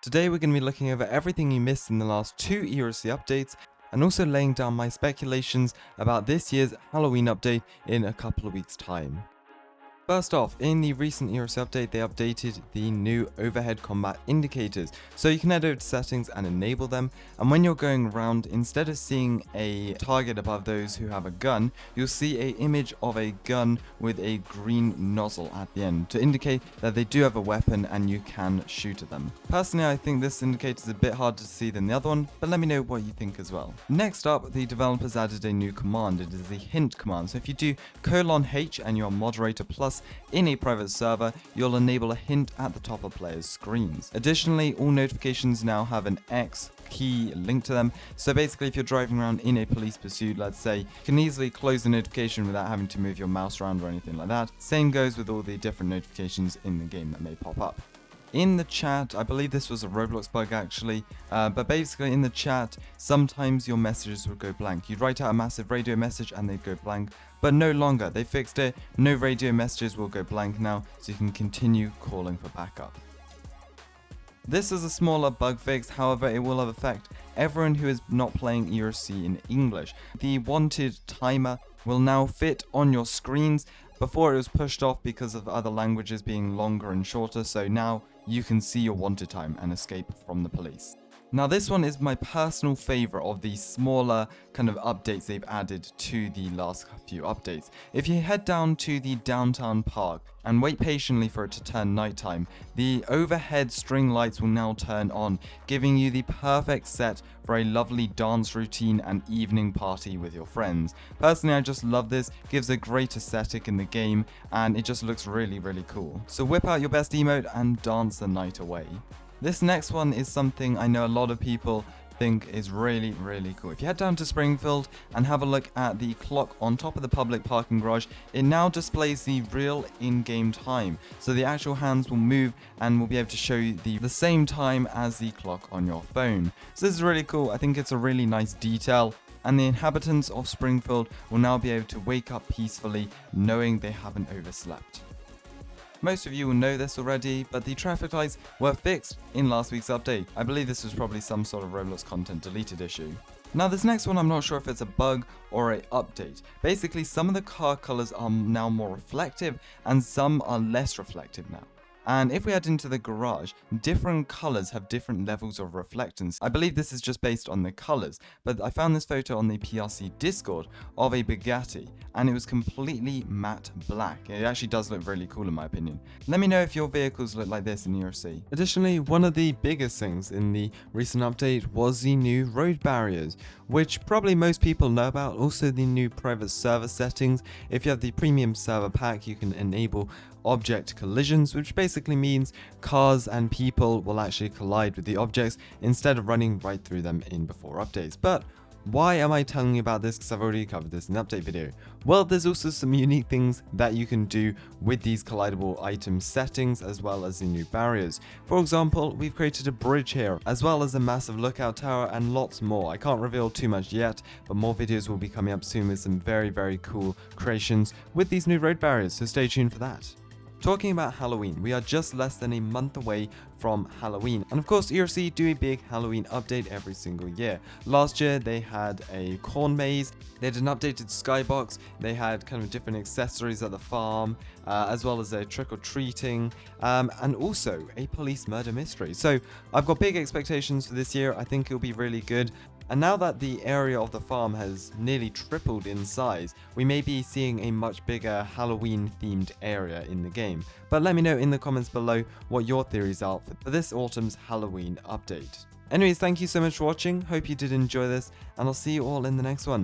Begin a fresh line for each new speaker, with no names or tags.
Today we're going to be looking over everything you missed in the last two ERLC updates and also laying down my speculations about this year's Halloween update in a couple of weeks' time. First off, in the recent ERLC update, they updated the new overhead combat indicators, so you can head over to settings and enable them, and when you're going around, instead of seeing a target above those who have a gun, you'll see an image of a gun with a green nozzle at the end to indicate that they do have a weapon and you can shoot at them. Personally, I think this indicator is a bit harder to see than the other one, but let me know what you think as well. Next up, the developers added a new command. It is the hint command, so if you do :H and you're moderator plus in a private server, you'll enable a hint at the top of players' screens. Additionally, all notifications now have an X key linked to them, so basically if you're driving around in a police pursuit, let's say, you can easily close the notification without having to move your mouse around or anything like that. Same goes with all the different notifications in the game that may pop up. In the chat, I believe this was a Roblox bug actually, but basically in the chat, sometimes your messages would go blank. You'd write out a massive radio message and they'd go blank, but no longer. They fixed it. No radio messages will go blank now, so you can continue calling for backup. This is a smaller bug fix, however it will have effect everyone who is not playing ERLC in English. The wanted timer will now fit on your screens. Before it was pushed off because of other languages being longer and shorter, so now you can see your wanted time and escape from the police. Now this one is my personal favorite of the smaller kind of updates they've added to the last few updates. If you head down to the downtown park and wait patiently for it to turn nighttime, the overhead string lights will now turn on, giving you the perfect set for a lovely dance routine and evening party with your friends. Personally, I just love this, gives a great aesthetic in the game, and it just looks really, really cool. So whip out your best emote and dance the night away. This next one is something I know a lot of people think is really, really cool. If you head down to Springfield and have a look at the clock on top of the public parking garage, it now displays the real in-game time. So the actual hands will move and will be able to show you the same time as the clock on your phone. So this is really cool. I think it's a really nice detail. And the inhabitants of Springfield will now be able to wake up peacefully knowing they haven't overslept. Most of you will know this already, but the traffic lights were fixed in last week's update. I believe this was probably some sort of Roblox content deleted issue. Now this next one, I'm not sure if it's a bug or an update. Basically, some of the car colors are now more reflective and some are less reflective now. And if we head into the garage, different colors have different levels of reflectance. I believe this is just based on the colors, but I found this photo on the PRC Discord of a Bugatti, and it was completely matte black. It actually does look really cool in my opinion. Let me know if your vehicles look like this in ERLC. Additionally, one of the biggest things in the recent update was the new road barriers, which probably most people know about. Also the new private server settings. If you have the premium server pack, you can enable object collisions, which basically means cars and people will actually collide with the objects instead of running right through them in before updates. But why am I telling you about this? Because I've already covered this in the update video. Well, there's also some unique things that you can do with these collidable item settings as well as the new barriers. For example, we've created a bridge here as well as a massive lookout tower and lots more. I can't reveal too much yet, but more videos will be coming up soon with some very, very cool creations with these new road barriers, so stay tuned for that. Talking about Halloween, we are just less than a month away from Halloween, and of course ERLC do a big Halloween update every single year. Last year they had a corn maze, they had an updated skybox, they had kind of different accessories at the farm, as well as a trick-or-treating, and also a police murder mystery. So I've got big expectations for this year. I think it'll be really good. And now that the area of the farm has nearly tripled in size, we may be seeing a much bigger Halloween themed area in the game. But let me know in the comments below what your theories are for this autumn's Halloween update. Anyways, thank you so much for watching, hope you did enjoy this, and I'll see you all in the next one.